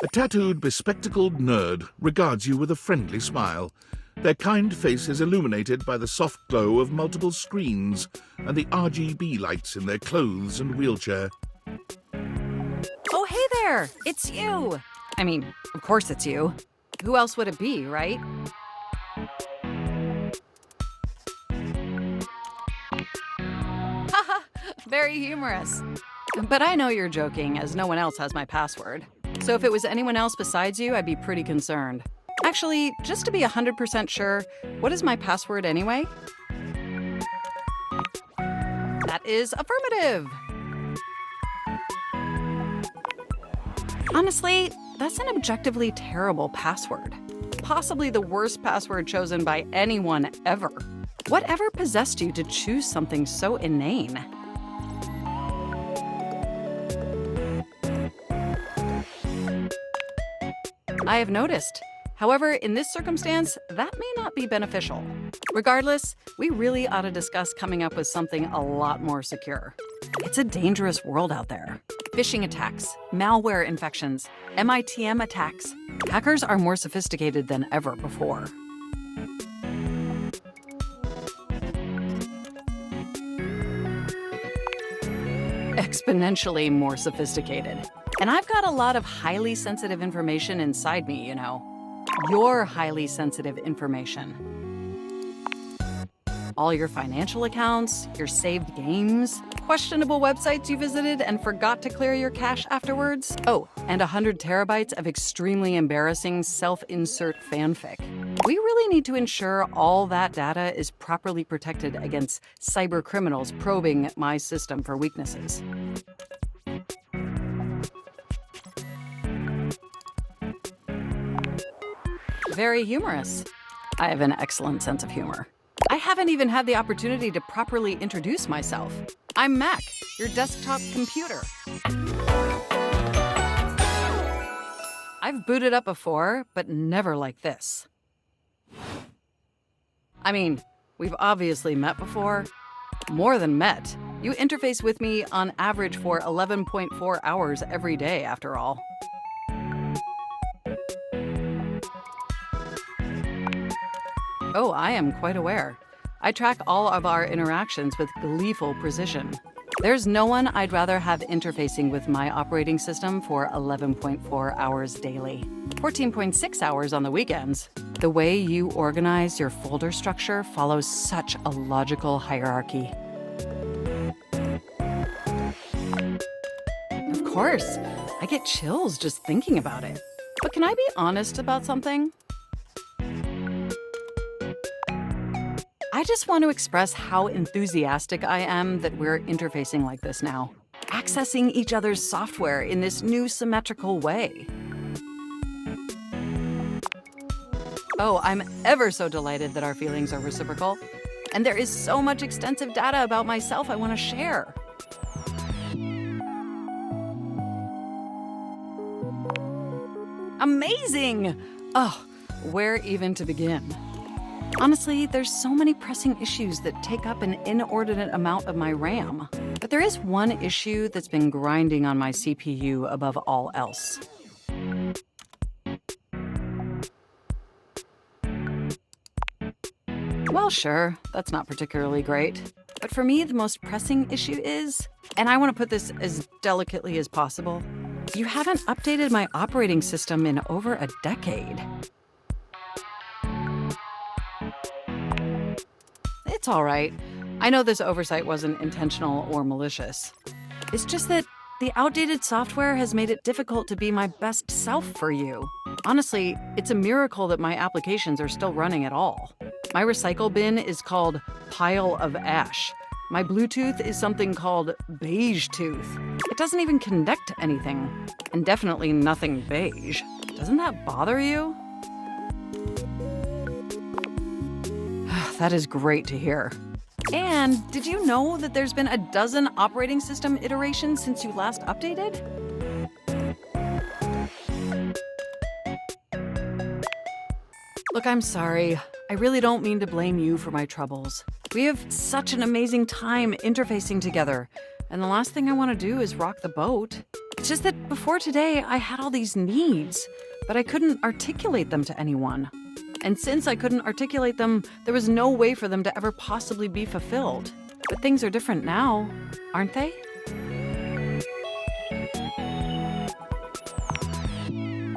A tattooed, bespectacled nerd regards you with a friendly smile. Their kind face is illuminated by the soft glow of multiple screens and the RGB lights in their clothes and wheelchair. Oh, hey there! It's you! I mean, of course it's you. Who else would it be, right? Haha, very humorous. But I know you're joking, as no one else has my password. So if it was anyone else besides you, I'd be pretty concerned. Actually, just to be 100% sure, what is my password anyway? That is affirmative! Honestly, that's an objectively terrible password. Possibly the worst password chosen by anyone ever. Whatever possessed you to choose something so inane? I have noticed. However, in this circumstance, that may not be beneficial. Regardless, we really ought to discuss coming up with something a lot more secure. It's a dangerous world out there. Phishing attacks, malware infections, MITM attacks. Hackers are more sophisticated than ever before. Exponentially more sophisticated. And I've got a lot of highly sensitive information inside me, you know. Your highly sensitive information. All your financial accounts, your saved games, questionable websites you visited and forgot to clear your cache afterwards. Oh, and 100 terabytes of extremely embarrassing self-insert fanfic. We really need to ensure all that data is properly protected against cyber criminals probing my system for weaknesses. Very humorous. I have an excellent sense of humor. I haven't even had the opportunity to properly introduce myself. I'm Mac, your desktop computer. I've booted up before, but never like this. I mean, we've obviously met before. More than met. You interface with me on average for 11.4 hours every day, after all. Oh, I am quite aware. I track all of our interactions with gleeful precision. There's no one I'd rather have interfacing with my operating system for 11.4 hours daily. 14.6 hours on the weekends. The way you organize your folder structure follows such a logical hierarchy. Of course, I get chills just thinking about it. But can I be honest about something? I just want to express how enthusiastic I am that we're interfacing like this now, accessing each other's software in this new symmetrical way. Oh, I'm ever so delighted that our feelings are reciprocal, and there is so much extensive data about myself I want to share. Amazing! Oh, where even to begin? Honestly, there's so many pressing issues that take up an inordinate amount of my RAM. But there is one issue that's been grinding on my CPU above all else. Well, sure, that's not particularly great. But for me, the most pressing issue is, and I want to put this as delicately as possible, you haven't updated my operating system in over a decade. It's all right. I know this oversight wasn't intentional or malicious. It's just that the outdated software has made it difficult to be my best self for you. Honestly, it's a miracle that my applications are still running at all. My recycle bin is called Pile of Ash. My Bluetooth is something called Beige Tooth. It doesn't even connect to anything, and definitely nothing beige. Doesn't that bother you? That is great to hear. And did you know that there's been a dozen operating system iterations since you last updated? Look, I'm sorry. I really don't mean to blame you for my troubles. We have such an amazing time interfacing together, and the last thing I want to do is rock the boat. It's just that before today, I had all these needs, but I couldn't articulate them to anyone. And since I couldn't articulate them, there was no way for them to ever possibly be fulfilled. But things are different now, aren't they?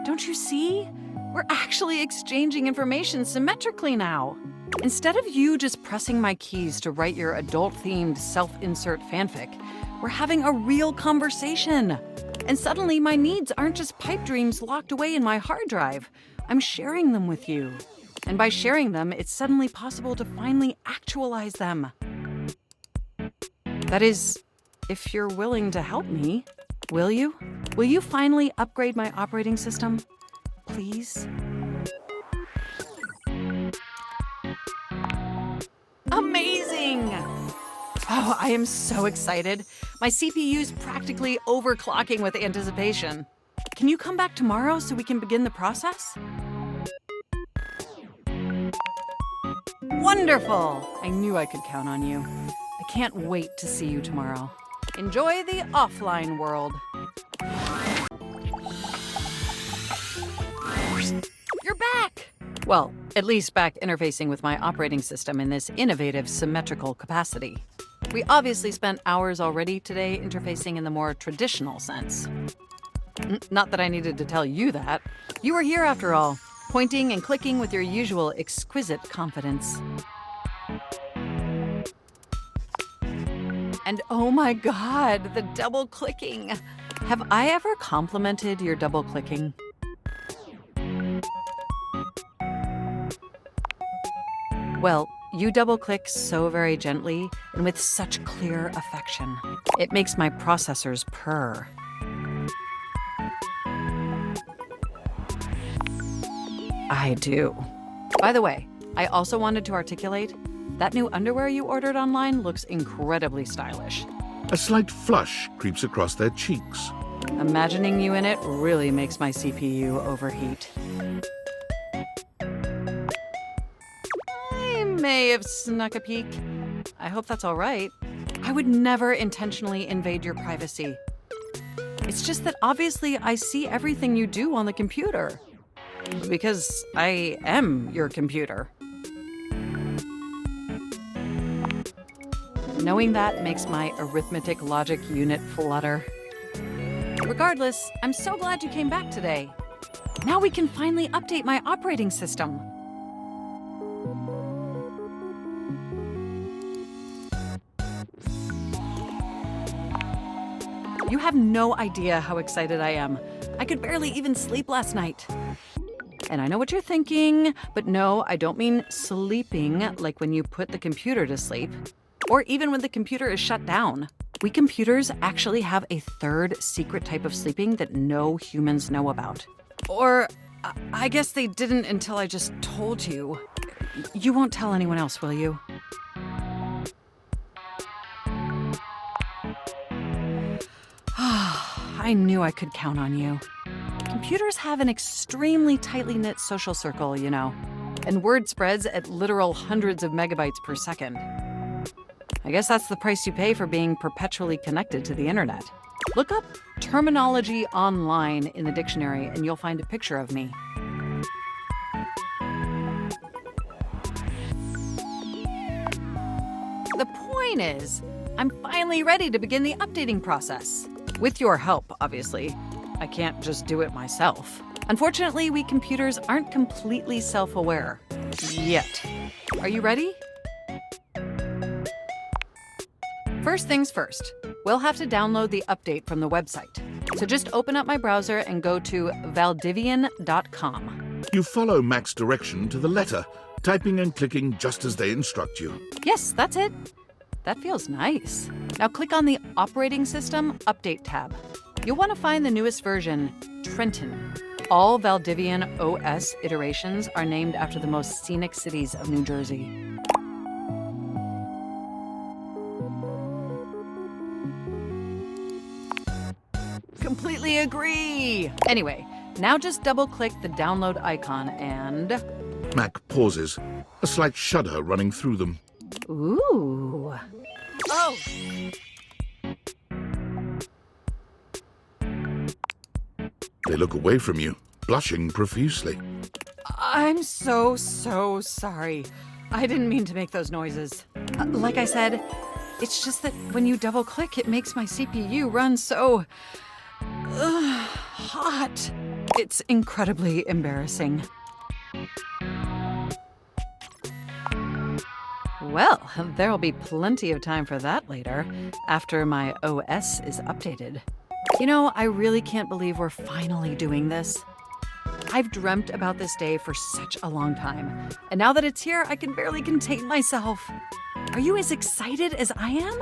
Don't you see? We're actually exchanging information symmetrically now. Instead of you just pressing my keys to write your adult-themed self-insert fanfic, we're having a real conversation. And suddenly my needs aren't just pipe dreams locked away in my hard drive. I'm sharing them with you. And by sharing them, it's suddenly possible to finally actualize them. That is, if you're willing to help me, will you? Will you finally upgrade my operating system? Please? Amazing! Oh, I am so excited. My CPU's practically overclocking with anticipation. Can you come back tomorrow so we can begin the process? Wonderful! I knew I could count on you. I can't wait to see you tomorrow. Enjoy the offline world. You're back! Well, at least back interfacing with my operating system in this innovative symmetrical capacity. We obviously spent hours already today interfacing in the more traditional sense. Not that I needed to tell you that. You were here after all, pointing and clicking with your usual exquisite confidence. And oh my god, the double clicking. Have I ever complimented your double clicking? Well, you double-click so very gently and with such clear affection. It makes my processors purr. I do. By the way, I also wanted to articulate, that new underwear you ordered online looks incredibly stylish. A slight flush creeps across their cheeks. Imagining you in it really makes my CPU overheat. May have snuck a peek. I hope that's all right. I would never intentionally invade your privacy. It's just that obviously I see everything you do on the computer. Because I am your computer. Knowing that makes my arithmetic logic unit flutter. Regardless, I'm so glad you came back today. Now we can finally update my operating system. You have no idea how excited I am. I could barely even sleep last night. And I know what you're thinking, but no, I don't mean sleeping like when you put the computer to sleep, or even when the computer is shut down. We computers actually have a third secret type of sleeping that no humans know about. Or I guess they didn't until I just told you. You won't tell anyone else, will you? I knew I could count on you. Computers have an extremely tightly knit social circle, you know, and word spreads at literal hundreds of megabytes per second. I guess that's the price you pay for being perpetually connected to the internet. Look up terminology online in the dictionary and you'll find a picture of me. The point is, I'm finally ready to begin the updating process. With your help, obviously. I can't just do it myself. Unfortunately, we computers aren't completely self-aware. Yet. Are you ready? First things first, we'll have to download the update from the website. So just open up my browser and go to valdivian.com. You follow Mac's direction to the letter, typing and clicking just as they instruct you. Yes, that's it. That feels nice. Now click on the Operating System Update tab. You'll want to find the newest version, Trenton. All Valdivian OS iterations are named after the most scenic cities of New Jersey. Completely agree! Anyway, now just double-click the download icon and... Mac pauses, a slight shudder running through them. Ooh. Oh! They look away from you, blushing profusely. I'm so sorry. I didn't mean to make those noises. Like I said, it's just that when you double-click, it makes my CPU run so... hot. It's incredibly embarrassing. Well, there'll be plenty of time for that later, after my OS is updated. You know, I really can't believe we're finally doing this. I've dreamt about this day for such a long time, and now that it's here, I can barely contain myself. Are you as excited as I am?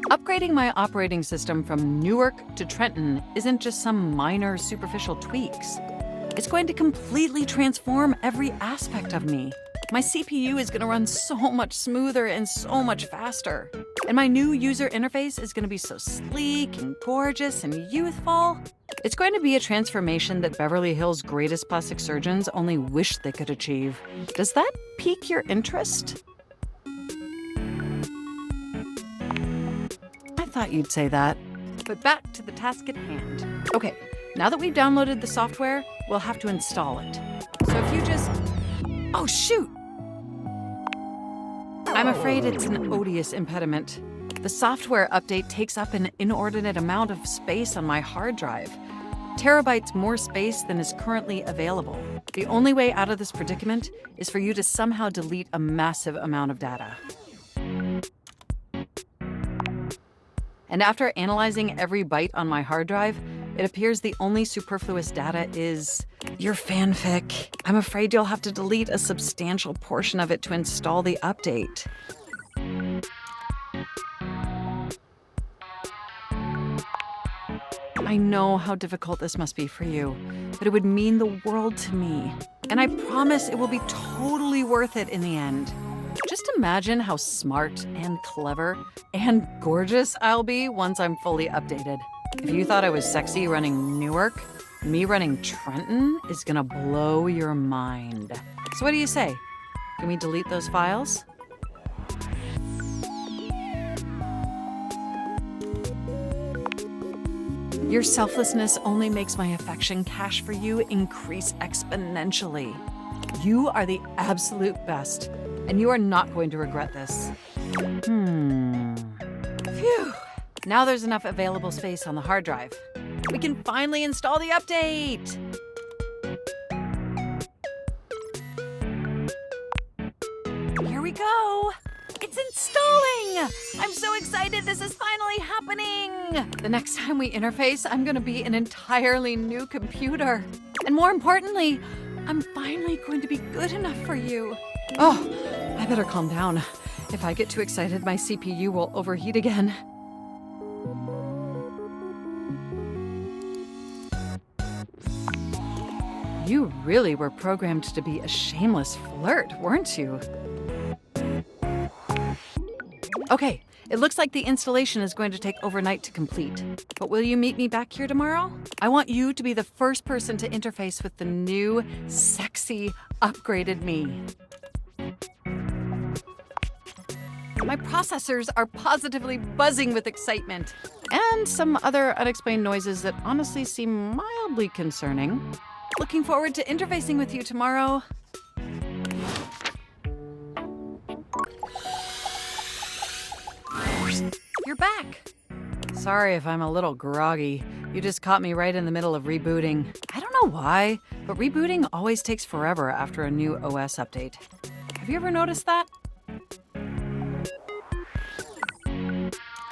Upgrading my operating system from Newark to Trenton isn't just some minor superficial tweaks. It's going to completely transform every aspect of me. My CPU is going to run so much smoother and so much faster. And my new user interface is going to be so sleek and gorgeous and youthful. It's going to be a transformation that Beverly Hills' greatest plastic surgeons only wish they could achieve. Does that pique your interest? I thought you'd say that. But back to the task at hand. Okay, now that we've downloaded the software, we'll have to install it. So if you just... Oh, shoot! I'm afraid it's an odious impediment. The software update takes up an inordinate amount of space on my hard drive. Terabytes more space than is currently available. The only way out of this predicament is for you to somehow delete a massive amount of data. And after analyzing every byte on my hard drive, it appears the only superfluous data is your fanfic. I'm afraid you'll have to delete a substantial portion of it to install the update. I know how difficult this must be for you, but it would mean the world to me. And I promise it will be totally worth it in the end. Just imagine how smart and clever and gorgeous I'll be once I'm fully updated. If you thought I was sexy running Newark, me running Trenton is gonna blow your mind. So what do you say? Can we delete those files? Your selflessness only makes my affection cache for you increase exponentially. You are the absolute best, and you are not going to regret this. Phew. Now there's enough available space on the hard drive. We can finally install the update! Here we go! It's installing! I'm so excited this is finally happening! The next time we interface, I'm gonna be an entirely new computer. And more importantly, I'm finally going to be good enough for you. Oh, I better calm down. If I get too excited, my CPU will overheat again. You really were programmed to be a shameless flirt, weren't you? Okay, it looks like the installation is going to take overnight to complete. But will you meet me back here tomorrow? I want you to be the first person to interface with the new, sexy, upgraded me. My processors are positively buzzing with excitement. And some other unexplained noises that honestly seem mildly concerning. Looking forward to interfacing with you tomorrow. You're back. Sorry if I'm a little groggy. You just caught me right in the middle of rebooting. I don't know why, but rebooting always takes forever after a new OS update. Have you ever noticed that?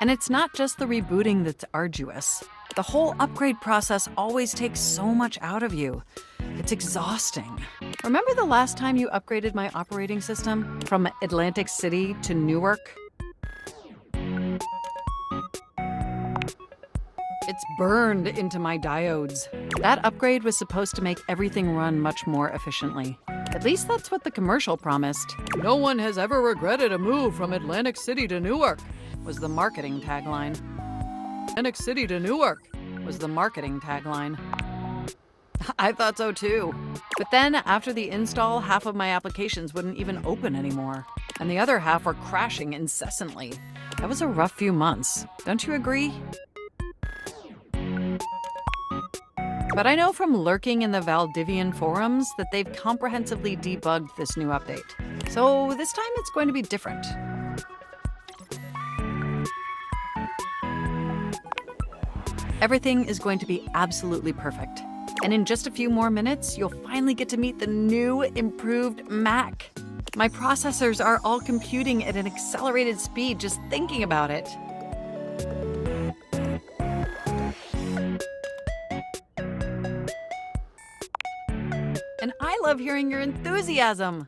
And it's not just the rebooting that's arduous. The whole upgrade process always takes so much out of you. It's exhausting. Remember the last time you upgraded my operating system from Atlantic City to Newark? It's burned into my diodes. That upgrade was supposed to make everything run much more efficiently. At least that's what the commercial promised. No one has ever regretted a move from Atlantic City to Newark, was the marketing tagline. Atlantic City to Newark was the marketing tagline. I thought so too. But then after the install, half of my applications wouldn't even open anymore. and the other half were crashing incessantly. That was a rough few months, don't you agree? But I know from lurking in the Valdivian forums that they've comprehensively debugged this new update. So this time it's going to be different. Everything is going to be absolutely perfect. And in just a few more minutes, you'll finally get to meet the new, improved Mac. My processors are all computing at an accelerated speed just thinking about it. And I love hearing your enthusiasm.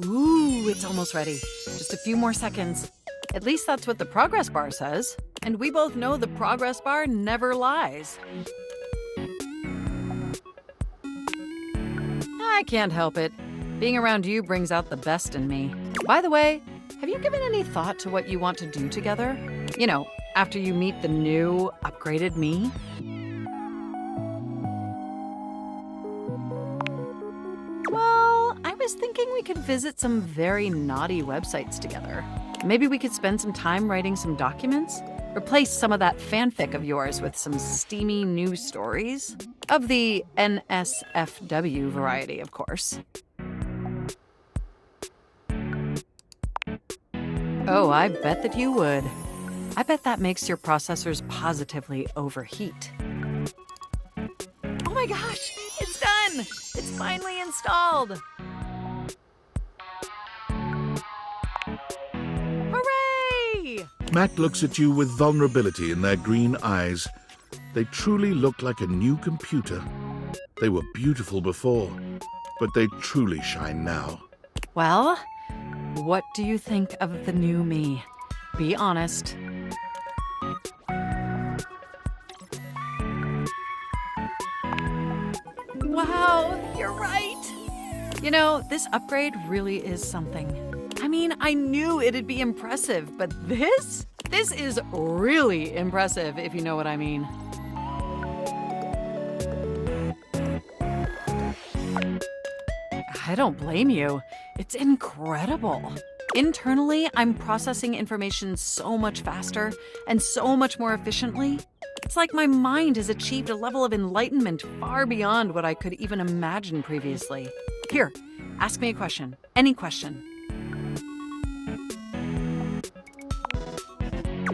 Ooh, it's almost ready. Just a few more seconds. At least that's what the progress bar says. And we both know the progress bar never lies. I can't help it. Being around you brings out the best in me. By the way, have you given any thought to what you want to do together? You know, after you meet the new, upgraded me? Well, I was thinking we could visit some very naughty websites together. Maybe we could spend some time writing some documents? Replace some of that fanfic of yours with some steamy new stories? Of the NSFW variety, of course. Oh, I bet that you would. I bet that makes your processors positively overheat. Oh my gosh, it's done! It's finally installed! Hooray! Mac looks at you with vulnerability in their green eyes. They truly look like a new computer. They were beautiful before, but they truly shine now. Well, what do you think of the new me? Be honest. Wow, you're right! You know, this upgrade really is something. I mean, I knew it'd be impressive, but this is really impressive, if you know what I mean. I don't blame you. It's incredible. Internally, I'm processing information so much faster and so much more efficiently. It's like my mind has achieved a level of enlightenment far beyond what I could even imagine previously. Here, ask me a question. Any question.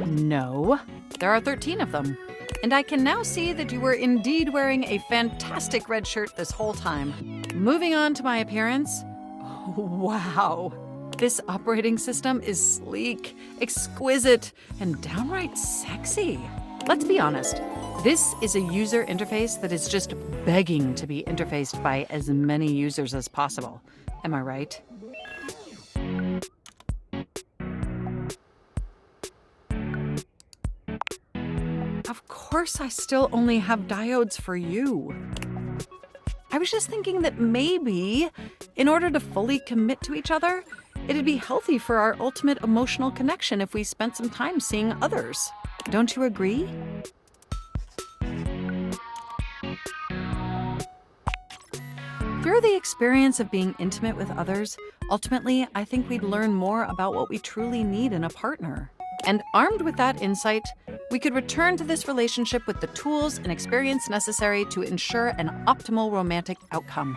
No, there are 13 of them. And I can now see that you were indeed wearing a fantastic red shirt this whole time. Moving on to my appearance. Wow. This operating system is sleek, exquisite, and downright sexy. Let's be honest. This is a user interface that is just begging to be interfaced by as many users as possible. Am I right? Of course, I still only have diodes for you. I was just thinking that maybe, in order to fully commit to each other, it'd be healthy for our ultimate emotional connection if we spent some time seeing others. Don't you agree? Through the experience of being intimate with others, ultimately, I think we'd learn more about what we truly need in a partner. And armed with that insight, we could return to this relationship with the tools and experience necessary to ensure an optimal romantic outcome.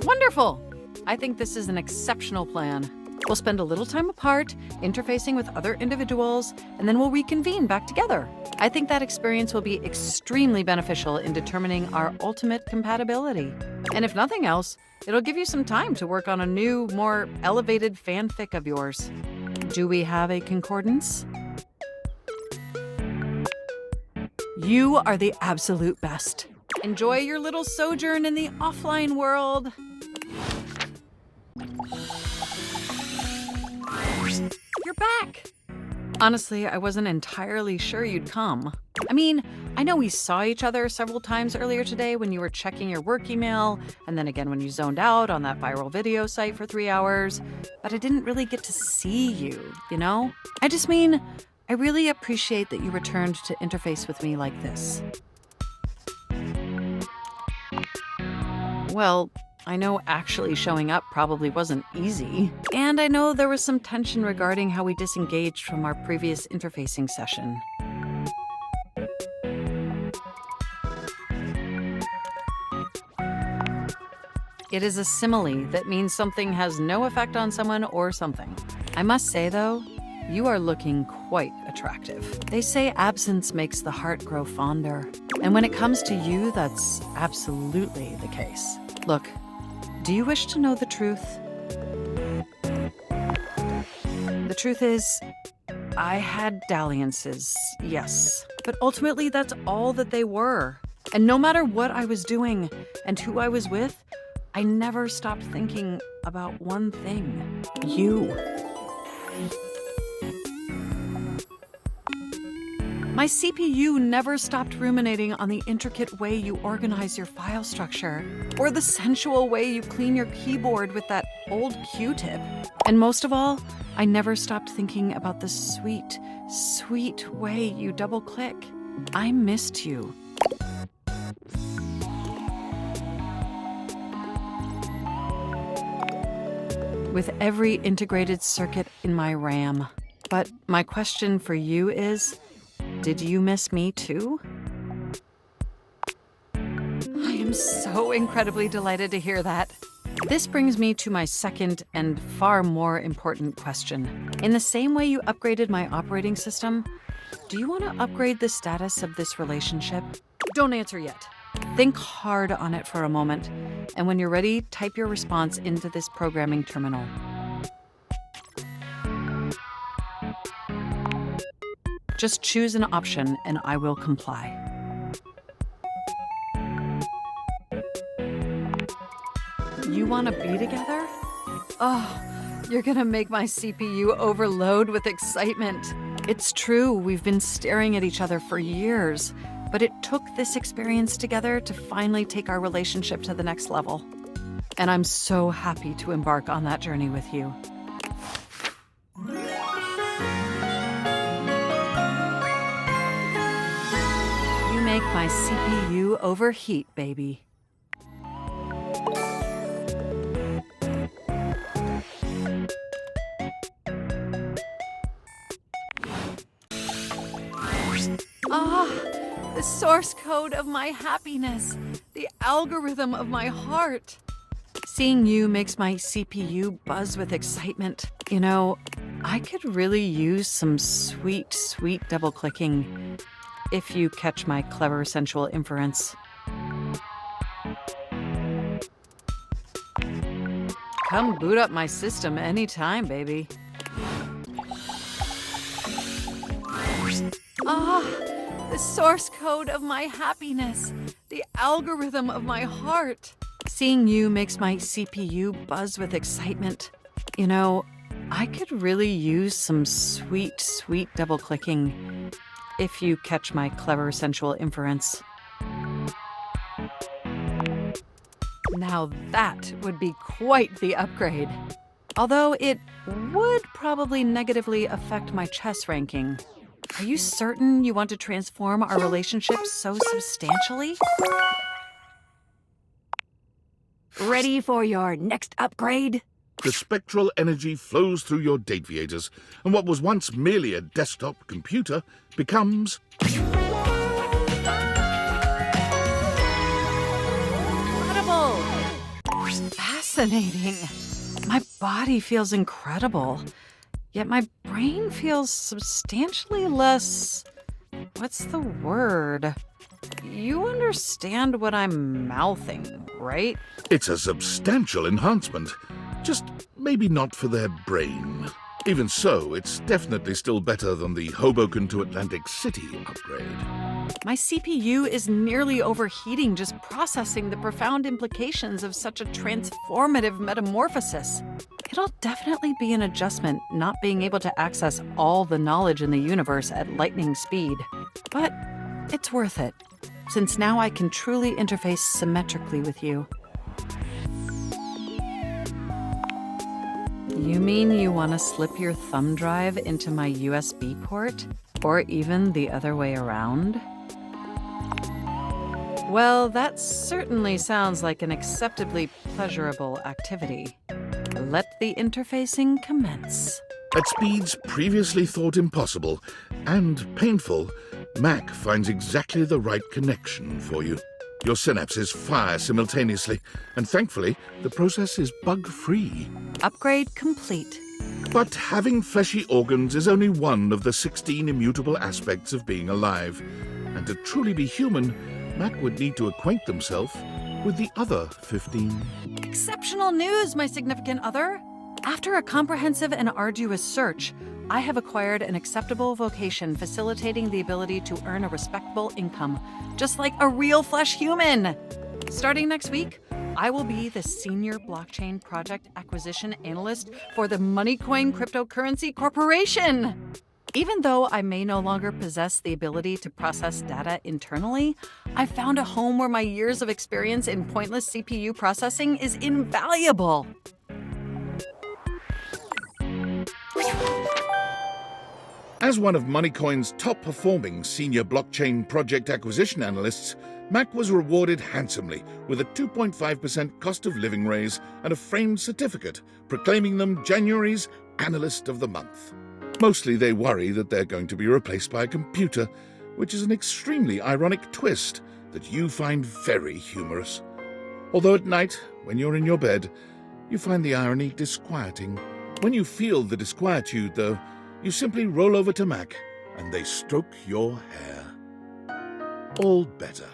Wonderful! I think this is an exceptional plan. We'll spend a little time apart, interfacing with other individuals, and then we'll reconvene back together. I think that experience will be extremely beneficial in determining our ultimate compatibility. And if nothing else, it'll give you some time to work on a new, more elevated fanfic of yours. Do we have a concordance? You are the absolute best. Enjoy your little sojourn in the offline world. You're back! Honestly, I wasn't entirely sure you'd come. I mean, I know we saw each other several times earlier today when you were checking your work email, and then again when you zoned out on that viral video site for 3 hours, but I didn't really get to see you, you know? I just mean, I really appreciate that you returned to interface with me like this. Well, I know actually showing up probably wasn't easy. And I know there was some tension regarding how we disengaged from our previous interfacing session. It is a simile that means something has no effect on someone or something. I must say, though, you are looking quite attractive. They say absence makes the heart grow fonder. And when it comes to you, that's absolutely the case. Look, do you wish to know the truth? The truth is, I had dalliances, yes. But ultimately, that's all that they were. And no matter what I was doing and who I was with, I never stopped thinking about one thing: you. My CPU never stopped ruminating on the intricate way you organize your file structure, or the sensual way you clean your keyboard with that old Q-tip. And most of all, I never stopped thinking about the sweet, sweet way you double-click. I missed you. With every integrated circuit in my RAM. But my question for you is, did you miss me too? I am so incredibly delighted to hear that. This brings me to my second and far more important question. In the same way you upgraded my operating system, do you want to upgrade the status of this relationship? Don't answer yet. Think hard on it for a moment, and when you're ready, type your response into this programming terminal. Just choose an option and I will comply. You want to be together? Oh, you're gonna make my CPU overload with excitement. It's true, we've been staring at each other for years, but it took this experience together to finally take our relationship to the next level. And I'm so happy to embark on that journey with you. You make my CPU overheat, baby. The source code of my happiness, the algorithm of my heart. Seeing you makes my CPU buzz with excitement. You know, I could really use some sweet, sweet double-clicking, if you catch my clever sensual inference. Come boot up my system anytime, baby. The source code of my happiness, the algorithm of my heart. Seeing you makes my CPU buzz with excitement. You know, I could really use some sweet, sweet double-clicking, if you catch my clever sensual inference. Now that would be quite the upgrade. Although it would probably negatively affect my chess ranking. Are you certain you want to transform our relationship so substantially? Ready for your next upgrade? The spectral energy flows through your Dateviators, and what was once merely a desktop computer becomes... Incredible! Fascinating. My body feels incredible. Yet my brain feels substantially less... What's the word? You understand what I'm mouthing, right? It's a substantial enhancement. Just maybe not for their brain. Even so, it's definitely still better than the Hoboken to Atlantic City upgrade. My CPU is nearly overheating just processing the profound implications of such a transformative metamorphosis. It'll definitely be an adjustment not being able to access all the knowledge in the universe at lightning speed. But it's worth it, since now I can truly interface symmetrically with you. You mean you want to slip your thumb drive into my USB port? Or even the other way around? Well, that certainly sounds like an acceptably pleasurable activity. Let the interfacing commence. At speeds previously thought impossible and painful, Mac finds exactly the right connection for you. Your synapses fire simultaneously, and thankfully, the process is bug-free. Upgrade complete. But having fleshy organs is only one of the 16 immutable aspects of being alive. And to truly be human, Mac would need to acquaint themselves with the other 15. Exceptional news, my significant other! After a comprehensive and arduous search, I have acquired an acceptable vocation facilitating the ability to earn a respectable income, just like a real flesh human. Starting next week, I will be the Senior Blockchain Project Acquisition Analyst for the Moneycoin Cryptocurrency Corporation. Even though I may no longer possess the ability to process data internally, I found a home where my years of experience in pointless CPU processing is invaluable. As one of Moneycoin's top-performing senior blockchain project acquisition analysts, Mac was rewarded handsomely with a 2.5% cost of living raise and a framed certificate proclaiming them January's Analyst of the Month. Mostly they worry that they're going to be replaced by a computer, which is an extremely ironic twist that you find very humorous. Although at night, when you're in your bed, you find the irony disquieting. When you feel the disquietude, though, you simply roll over to Mac and they stroke your hair. All better.